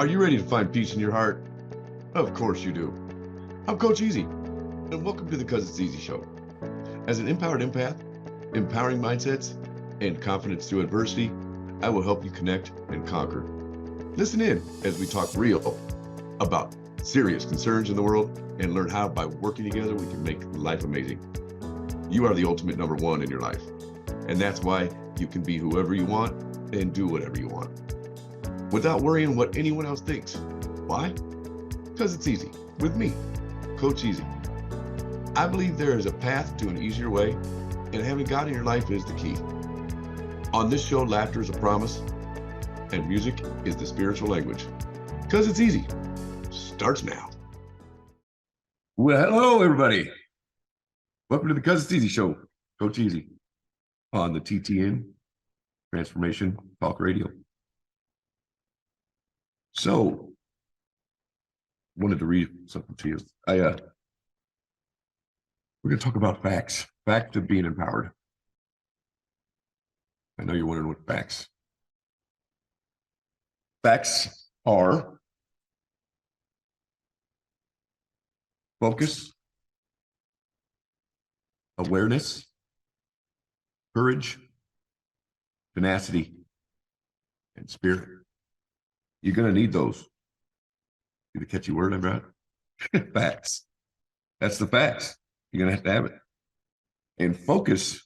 Are you ready to find peace in your heart? Of course you do. I'm Coach EaZy, and welcome to the It's EaZy Show. As an empowered empath, empowering mindsets, and confidence through adversity, I will help you connect and conquer. Listen in as we talk real about serious concerns in the world and learn how by working together we can make life amazing. You are the ultimate number one in your life, and that's why you can be whoever you want and do whatever you want without worrying what anyone else thinks. Why? Because it's easy with me, Coach EaZy. I believe there is a path to an easier way, and having God in your life is the key. On this show, laughter is a promise, and music is the spiritual language. Because it's easy. Starts now. Well, hello, everybody. Welcome to the It's EaZy Show, Coach EaZy, on the TTN Transformation Talk Radio. So, wanted to read something to you. We're going to talk about facts. Facts of being empowered. I know you're wondering what facts. Facts are focus, awareness, courage, tenacity, and spirit. You're going to need those. See the catchy word I brought? Facts. That's the facts. You're going to have it. And focus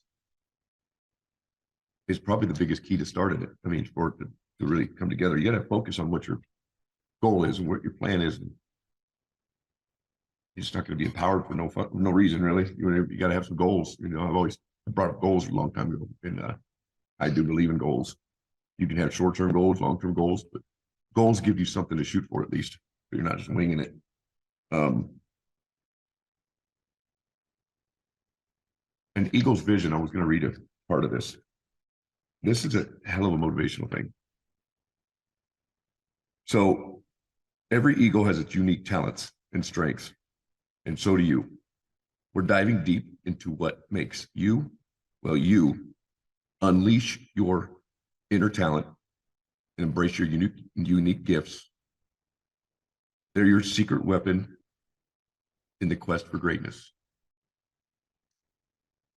is probably the biggest key to starting it. I mean, for it to really come together, you got to focus on what your goal is and what your plan is. And you're just not going to be empowered for no reason, really. You got to have some goals. You know, I brought up goals a long time ago, and I do believe in goals. You can have short-term goals, long-term goals, but goals give you something to shoot for at least. So you're not just winging it. An eagle's vision, I was going to read a part of this. This is a hell of a motivational thing. So every eagle has its unique talents and strengths, and so do you. We're diving deep into what makes you, well, you unleash your inner talent and embrace your unique gifts. They're your secret weapon in the quest for greatness.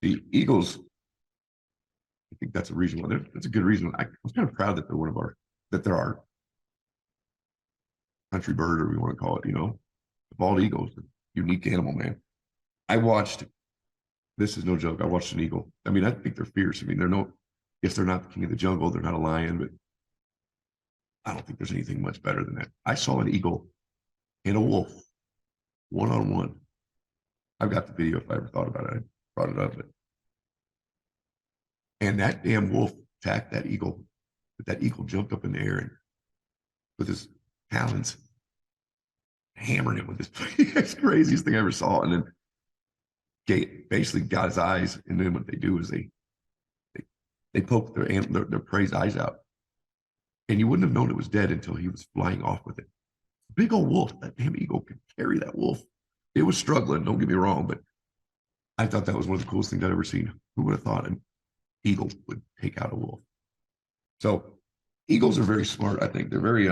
The eagles, I think that's a reason why. That's a good reason. I was kind of proud that they're our country bird, or we want to call it, the bald eagle is a unique animal, man. This is no joke. I watched an eagle. I mean, I think they're fierce. I mean, if they're not the king of the jungle, they're not a lion, but I don't think there's anything much better than that. I saw an eagle and a wolf one-on-one. I've got the video if I ever thought about it. I brought it up. And that damn wolf attacked that eagle. But that eagle jumped up in the air and with his talons, hammering him with his it's the craziest thing I ever saw. And then basically got his eyes. And then what they do is they poke their prey's eyes out. And you wouldn't have known it was dead until he was flying off with it. Big old wolf, that damn eagle could carry that wolf. It was struggling, don't get me wrong, but I thought that was one of the coolest things I'd ever seen. Who would have thought an eagle would take out a wolf? So eagles are very smart, I think. They're very,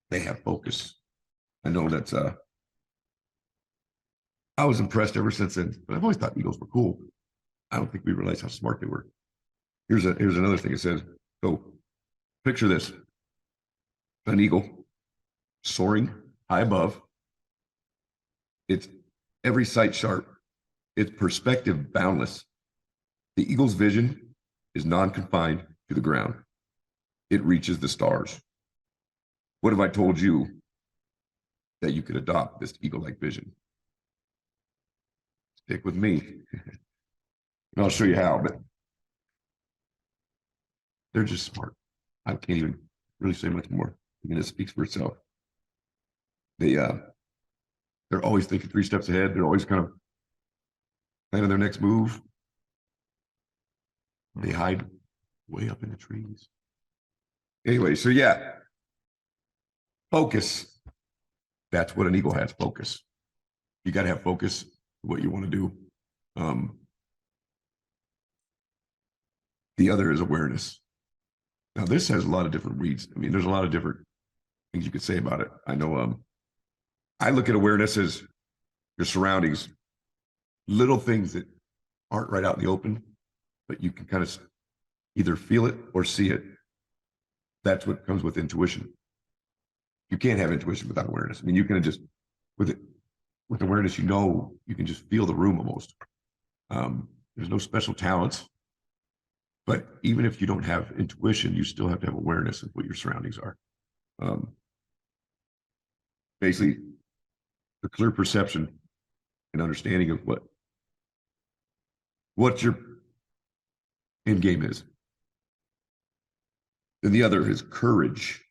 they have focus. I know that's, I was impressed ever since then, but I've always thought eagles were cool. I don't think we realized how smart they were. Here's another thing it says. So picture this, an eagle soaring high above. It's every sight sharp. Its perspective boundless. The eagle's vision is non-confined to the ground. It reaches the stars. What if I told you that you could adopt this eagle-like vision? Stick with me. And I'll show you how, but they're just smart. I can't even really say much more. I mean, it speaks for itself. They're always thinking 3 steps ahead. They're always kind of planning their next move. They hide way up in the trees. Anyway, so yeah, focus. That's what an eagle has, focus. You got to have focus what you want to do. The other is awareness. Now, this has a lot of different reads. I mean, there's a lot of different things you could say about it. I know I look at awareness as your surroundings, little things that aren't right out in the open, but you can kind of either feel it or see it. That's what comes with intuition. You can't have intuition without awareness. I mean, you can just, with awareness, you can just feel the room almost. There's no special talents, but even if you don't have intuition, you still have to have awareness of what your surroundings are. Basically, the clear perception and understanding of what your end game is. And the other is courage.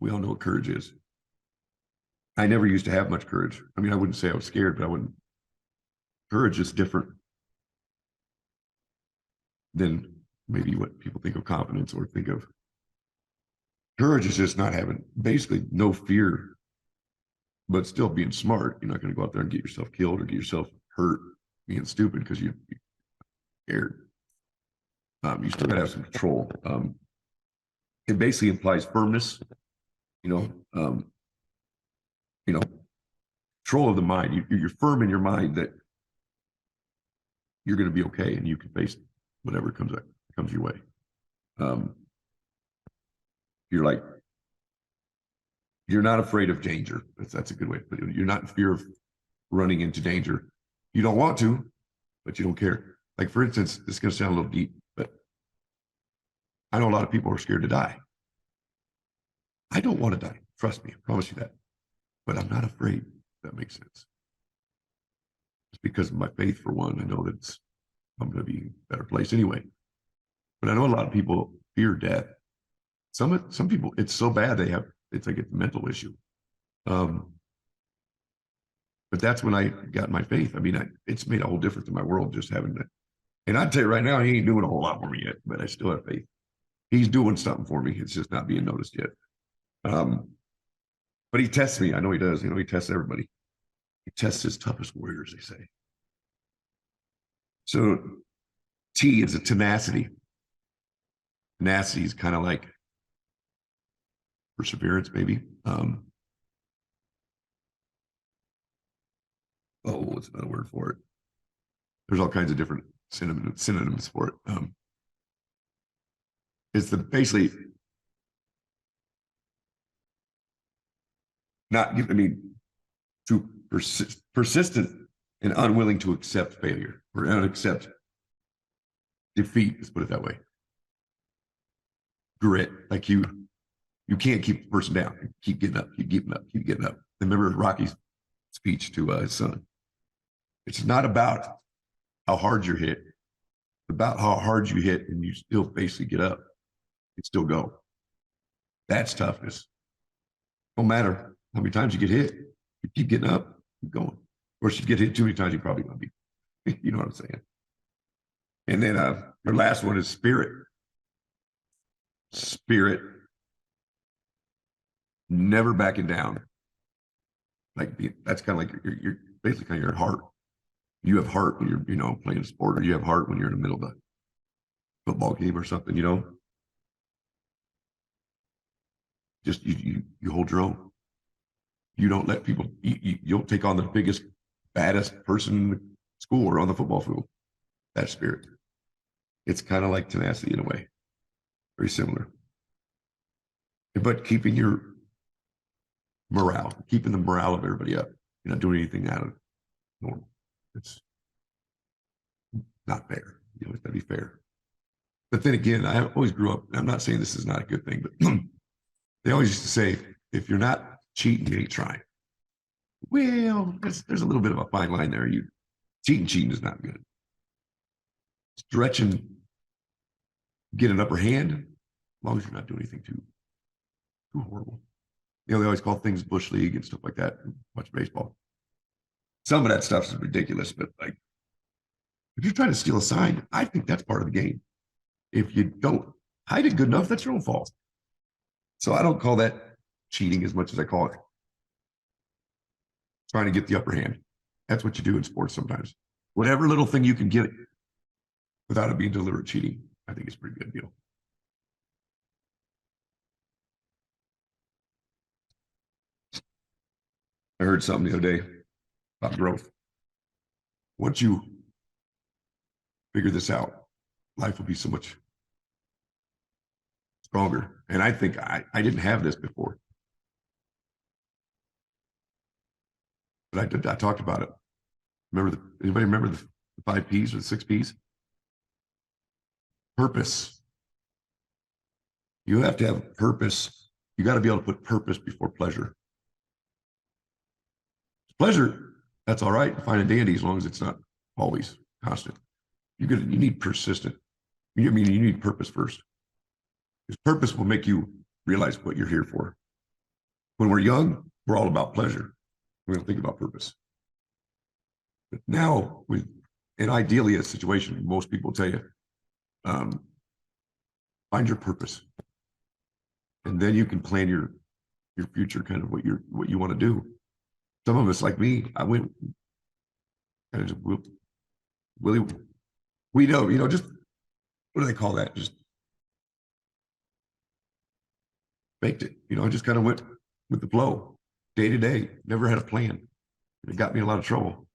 We all know what courage is. I never used to have much courage. I mean, I wouldn't say I was scared, but I wouldn't. Courage is different than maybe what people think of confidence or think of. Courage is just not having, basically no fear, but still being smart. You're not going to go out there and get yourself killed or get yourself hurt being stupid because you're scared. You still got to have some control. It basically implies firmness, control of the mind. You're firm in your mind that you're going to be okay and you can face whatever comes your way. You're not afraid of danger. That's a good way to put it. You're not in fear of running into danger. You don't want to, but you don't care. Like, for instance, this is going to sound a little deep, but I know a lot of people are scared to die. I don't want to die. Trust me, I promise you that. But I'm not afraid, if that makes sense. It's because of my faith, for one. I know that I'm going to be in a better place anyway. But I know a lot of people fear death. Some people, it's so bad it's like a mental issue. But that's when I got my faith. I mean, it's made a whole difference in my world just having that. And I'd tell you right now, he ain't doing a whole lot for me yet, but I still have faith. He's doing something for me. It's just not being noticed yet. But he tests me. I know he does. He tests everybody. He tests his toughest warriors, they say. So T is a tenacity. Tenacity is kind of like perseverance, maybe. What's another word for it? There's all kinds of different synonyms for it. It's basically persistent and unwilling to accept failure or accept defeat. Let's put it that way. Grit, like you can't keep the person down. You keep getting up, keep getting up, keep getting up. Remember Rocky's speech to his son. It's not about how hard you're hit. It's about how hard you hit and you still basically get up and still go. That's toughness. No matter how many times you get hit, you keep getting up, keep going. Of course, you get hit too many times, you probably won't be. You know what I'm saying? And then your last one is spirit. Spirit, never backing down. That's kind of like you're basically kind of your heart. You have heart when you're playing a sport, or you have heart when you're in the middle of a football game or something. Just you hold your own. You don't let people. You don't take on the biggest, baddest person in the school or on the football field. That spirit. It's kind of like tenacity in a way. Very similar. But keeping your morale, keeping the morale of everybody up. You're not doing anything out of normal. It's not fair. You always got to be fair. But then again, I always grew up, I'm not saying this is not a good thing, but they always used to say, if you're not cheating, you ain't trying. Well, there's a little bit of a fine line there. Cheating is not good. Stretching, get an upper hand, as long as you're not doing anything too horrible. They always call things bush league and stuff like that. Watch baseball. Some of that stuff is ridiculous, but like, if you're trying to steal a sign, I think that's part of the game. If you don't hide it good enough, that's your own fault. So I don't call that cheating as much as I call it trying to get the upper hand. That's what you do in sports sometimes. Whatever little thing you can get without it being deliberate cheating, I think it's a pretty good deal. I heard something the other day about growth. Once you figure this out, life will be so much stronger. And I think I didn't have this before, but I talked about it. Anybody remember the 5 Ps or the 6 Ps? Purpose. You have to have purpose. You got to be able to put purpose before pleasure. Pleasure, that's all right, fine and dandy, as long as it's not always constant. You need persistent. You need purpose first. Because purpose will make you realize what you're here for. When we're young, we're all about pleasure. We don't think about purpose. But now, and ideally a situation, most people tell you, find your purpose. And then you can plan your future, kind of what you want to do. Some of us, like me, I went kind of just we know, just what do they call that? Just faked it. I just kind of went with the flow, day to day. Never had a plan. It got me in a lot of trouble.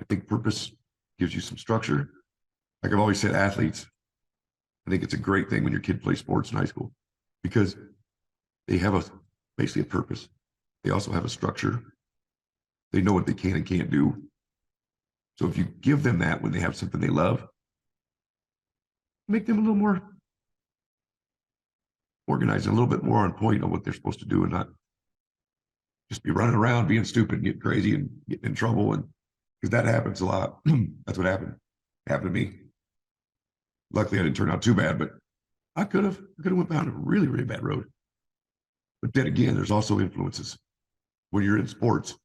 I think purpose gives you some structure. Like I've always said, athletes, I think it's a great thing when your kid plays sports in high school because they have basically a purpose. They also have a structure. They know what they can and can't do. So if you give them that when they have something they love, make them a little more organized, a little bit more on point on what they're supposed to do, and not just be running around being stupid and getting crazy and getting in trouble. And because that happens a lot. That's what happened. It happened to me. Luckily, I didn't turn out too bad, but I could have went down a really, really bad road. But then again, there's also influences. When you're in sports,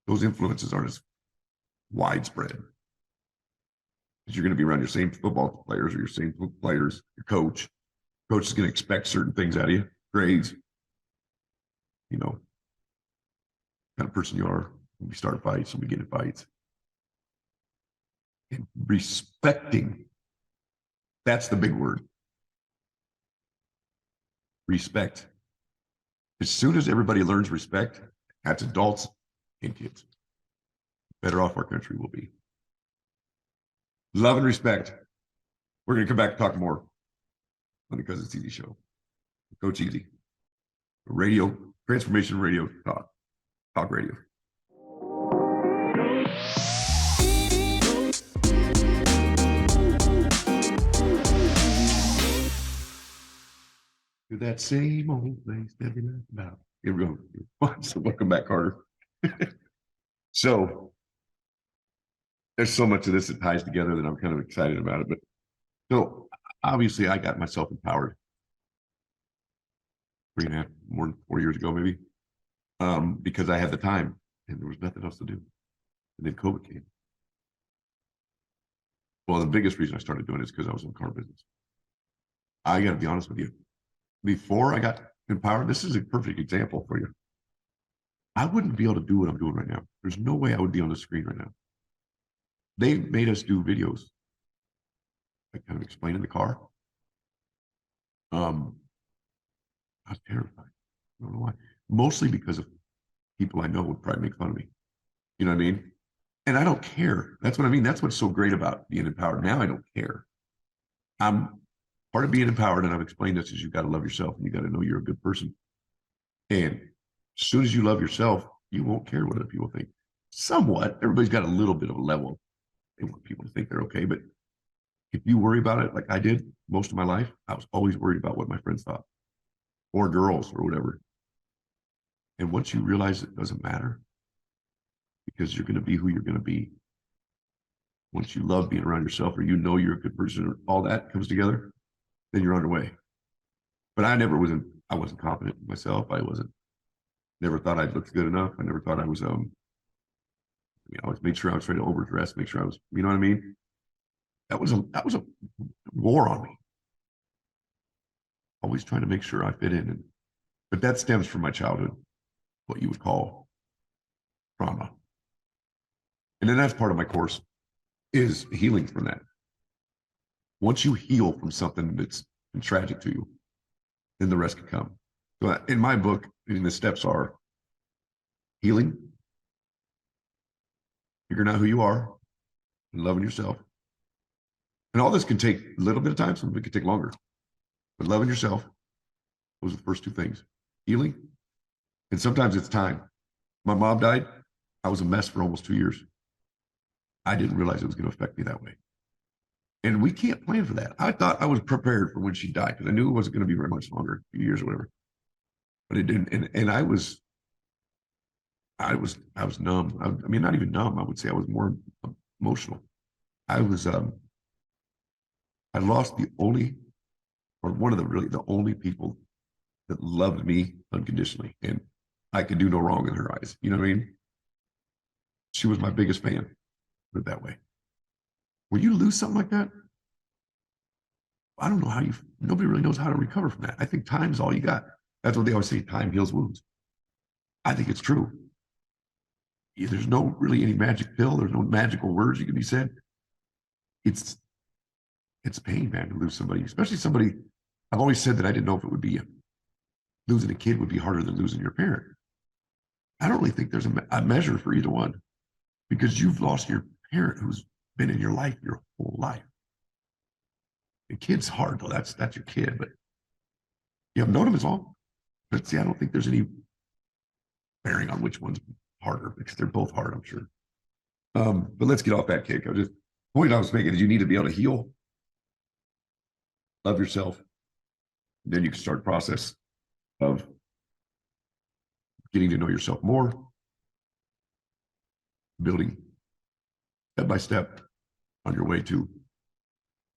those influences aren't as widespread. Because you're going to be around your same football players or your same players, your coach. Coach is going to expect certain things out of you, grades, kind of person you are when we start fights, when we get in fights. And respecting, that's the big word. Respect. As soon as everybody learns respect, that's adults and kids, better off our country will be. Love and respect. We're going to come back and talk more on the Because It's Easy show. Coach Easy. Radio, transformation radio talk radio. To that same old place that we left about. Here we go. So welcome back, Carter. So there's so much of this that ties together that I'm kind of excited about it. But so obviously I got myself empowered 3.5, more than 4 years ago, maybe, because I had the time and there was nothing else to do. And then COVID came. Well, the biggest reason I started doing it is because I was in the car business. I got to be honest with you. Before I got empowered, this is a perfect example for you. I wouldn't be able to do what I'm doing right now. There's no way I would be on the screen right now. They made us do videos, like kind of explaining the car. I was terrified. I don't know why. Mostly because of people I know would probably make fun of me. You know what I mean? And I don't care. That's what I mean. That's what's so great about being empowered. Now I don't care. Part of being empowered, and I've explained this, is you got to love yourself and you got to know you're a good person. And as soon as you love yourself, you won't care what other people think. Somewhat, everybody's got a little bit of a level. They want people to think they're okay. But if you worry about it like I did most of my life, I was always worried about what my friends thought or girls or whatever. And once you realize it doesn't matter because you're going to be who you're going to be. Once you love being around yourself or you're a good person or all that comes together, then you're underway. But I wasn't confident in myself. Never thought I looked good enough. I never thought I was, I always made sure I was trying to overdress, make sure I was, you know what I mean? That was a war on me. Always trying to make sure I fit in. But that stems from my childhood, what you would call trauma. And then that's part of my course is healing from that. Once you heal from something that's been tragic to you, then the rest can come. So in my book, the steps are healing, figuring out who you are, and loving yourself. And all this can take a little bit of time, some of it can take longer. But loving yourself, those are the first two things. Healing, and sometimes it's time. My mom died. I was a mess for almost 2 years. I didn't realize it was going to affect me that way. And we can't plan for that. I thought I was prepared for when she died because I knew it wasn't going to be very much longer, a few years or whatever. But it didn't. And I was numb. I mean, not even numb. I would say I was more emotional. I lost the only, or one of the only people that loved me unconditionally. And I could do no wrong in her eyes. You know what I mean? She was my biggest fan, put it that way. When you lose something like that, I don't know nobody really knows how to recover from that. I think time's all you got. That's what they always say, time heals wounds. I think it's true. There's no really any magic pill. There's no magical words that can be said. It's pain, man, to lose somebody, especially somebody. I've always said that I didn't know if it would be losing a kid would be harder than losing your parent. I don't really think there's a measure for either one, because you've lost your parent who's been in your life your whole life. The kid's hard though. That's your kid, but you haven't known him as long. But see, I don't think there's any bearing on which one's harder, because they're both hard, I'm sure. But let's get off that kick. The point I was making is you need to be able to heal, love yourself. Then you can start the process of getting to know yourself more, building step by step on your way to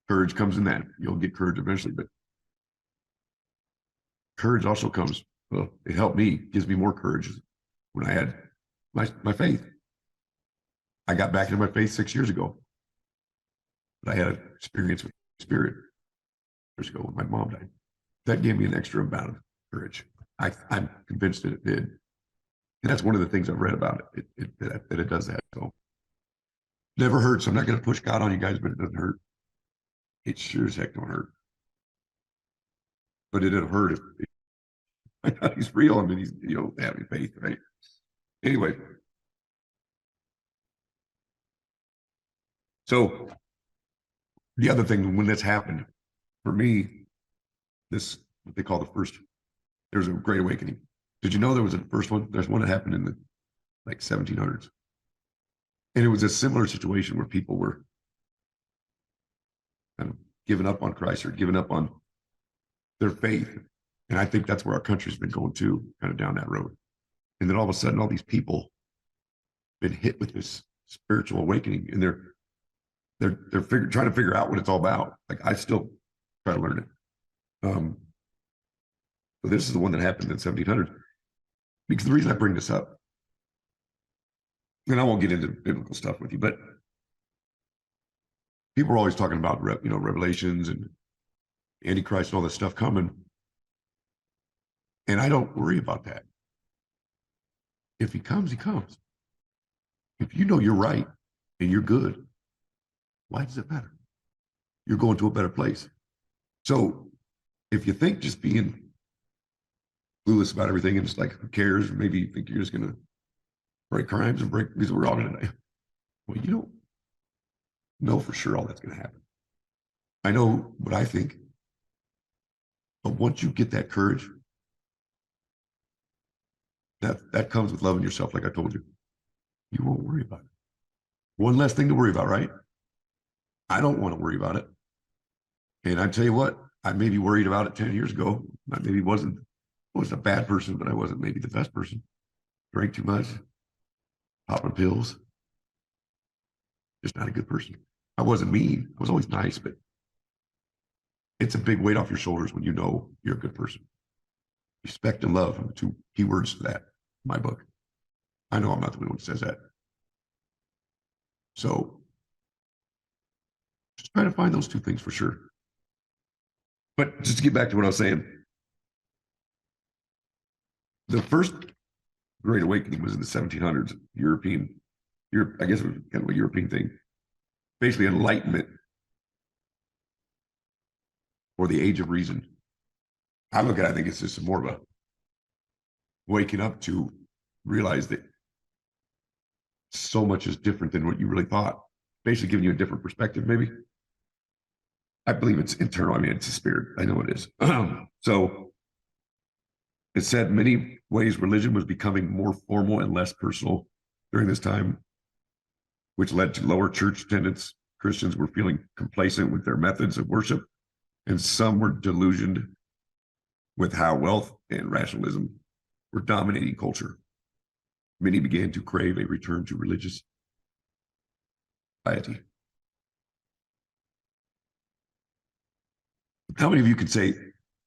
courage. Comes in that. You'll get courage eventually, but courage also comes, well, it helped me, gives me more courage when I had my faith. I got back into my faith 6 years ago, but I had an experience with Spirit years ago when my mom died. That gave me an extra amount of courage. I'm convinced that it did. And that's one of the things I've read about it, that it does that. So never hurts. I'm not going to push God on you guys, but it doesn't hurt. It sure as heck don't hurt. But it didn't hurt if he's real. I mean, he's, having faith, right? Anyway. So the other thing, when this happened, for me, this, what they call there's a Great Awakening. Did you know there was a first one? There's one that happened in the 1700s. And it was a similar situation where people were kind of giving up on Christ or giving up on their faith. And I think that's where our country's been going to, kind of down that road. And then all of a sudden, all these people been hit with this spiritual awakening, and they're trying to figure out what it's all about. Like, I still try to learn it. So this is the one that happened in 1700s. Because the reason I bring this up, and I won't get into biblical stuff with you, but people are always talking about Revelations and Antichrist and all this stuff coming, and I don't worry about that. If he comes, he comes. If you know you're right and you're good, why does it matter? You're going to a better place. So if you think just being clueless about everything and just like, who cares? Or maybe you think you're just going to break crimes and because we're all going to die. Well, you don't know for sure all that's going to happen. I know what I think. But once you get that courage, that comes with loving yourself, like I told you. You won't worry about it. One less thing to worry about, right? I don't want to worry about it. And I tell you what, I maybe worried about it 10 years ago. I maybe wasn't a bad person, but I wasn't maybe the best person. Drank too much, popping pills. Just not a good person. I wasn't mean. I was always nice, but it's a big weight off your shoulders when you know you're a good person. Respect and love are the two key words for that in my book. I know I'm not the only one who says that. So just try to find those two things for sure. But just to get back to what I was saying, the first Great Awakening was in the 1700s, Europe, I guess it was kind of a European thing. Basically, enlightenment, or the age of reason. I think it's just more of a waking up to realize that so much is different than what you really thought. Basically giving you a different perspective, maybe. I believe it's internal. I mean, it's a spirit. I know it is. So it said many ways religion was becoming more formal and less personal during this time, which led to lower church attendance. Christians were feeling complacent with their methods of worship, and some were delusioned with how wealth and rationalism were dominating culture. Many began to crave a return to religious piety. How many of you can say,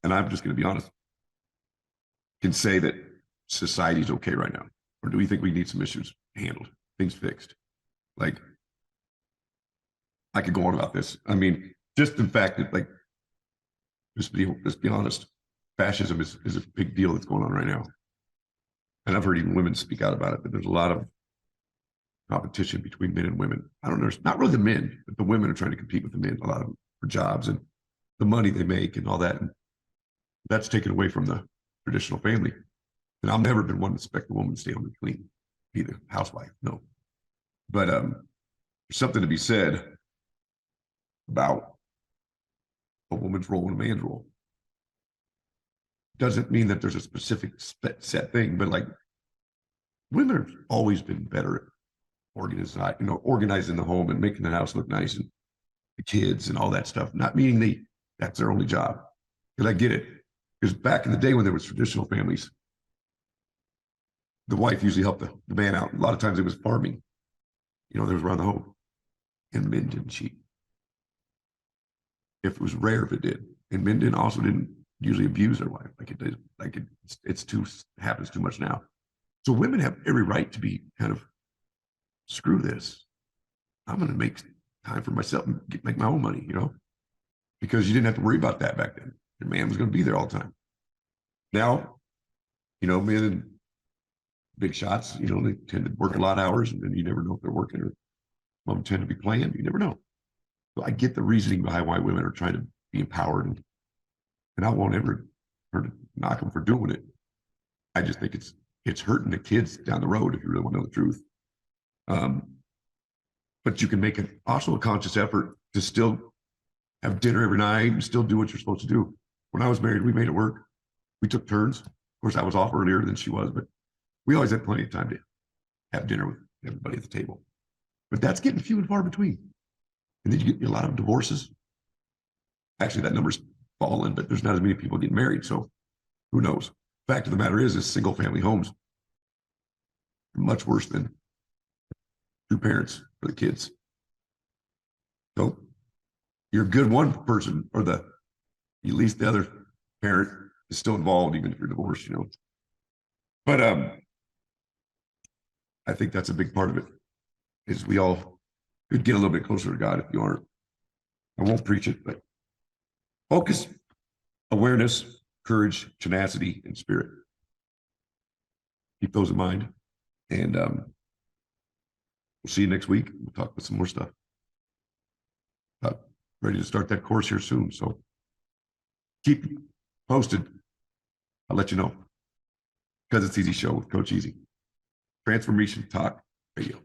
and I'm just going to be honest, can say that society's okay right now? Or do we think we need some issues handled, things fixed? Like, I could go on about this. I mean, just the fact that, like, just be honest, fascism is a big deal that's going on right now. And I've heard even women speak out about it, but there's a lot of competition between men and women. I don't know, it's not really the men, but the women are trying to compete with the men, a lot of them, for jobs and the money they make and all that. And that's taken away from the traditional family. And I've never been one to expect a woman to stay home and clean, be the housewife, no. But there's something to be said about a woman's role and a man's role. Doesn't mean that there's a specific set thing, but like, women have always been better at organizing the home and making the house look nice and the kids and all that stuff. Not meaning that's their only job. Because I get it. Because back in the day when there was traditional families, the wife usually helped the man out. A lot of times it was farming. There was around the home. And men didn't cheat. If it was rare if it did. And men didn't usually abuse their wife like it did. Happens too much now. So women have every right to be kind of, screw this. I'm going to make time for myself and make my own money, because you didn't have to worry about that back then. Your man was going to be there all the time. Now, men in big shots, they tend to work a lot of hours, and then you never know if they're working or some tend to be playing. You never know. So I get the reasoning behind why women are trying to be empowered, and I won't ever knock them for doing it. I just think it's hurting the kids down the road if you really want to know the truth. But you can make also a conscious effort to still have dinner every night and still do what you're supposed to do. When I was married, we made it work. We took turns. Of course, I was off earlier than she was, but we always had plenty of time to have dinner with everybody at the table. But that's getting few and far between. And then you get a lot of divorces. Actually, that number's fallen, but there's not as many people getting married. So who knows? Fact of the matter is single family homes are much worse than two parents for the kids. So you're good one person, or at least the other parent is still involved, even if you're divorced, But I think that's a big part of it, is we all could get a little bit closer to God if you aren't. I won't preach it, but focus, awareness, courage, tenacity, and spirit. Keep those in mind. And we'll see you next week. We'll talk about some more stuff. Ready to start that course here soon. So keep posted. I'll let you know. Because It's Easy Show with Coach Easy. Transformation Talk Radio.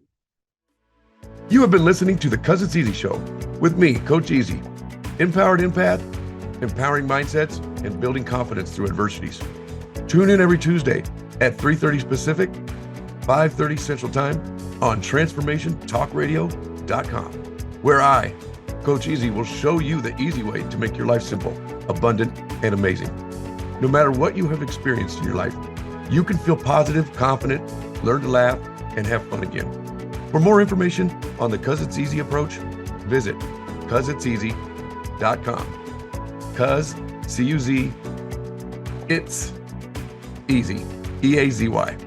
You have been listening to the Because It's Easy Show with me, Coach Easy. Empowered empath, empowering mindsets, and building confidence through adversities. Tune in every Tuesday at 3:30 Pacific, 5:30 Central Time on TransformationTalkRadio.com, where I, Coach Easy, will show you the easy way to make your life simple, abundant, and amazing. No matter what you have experienced in your life, you can feel positive, confident, learn to laugh, and have fun again. For more information on the Cuz It's Easy approach, visit CuzIt'sEaZy.com. Cuz, C-U-Z, It's EaZy, E-A-Z-Y.com.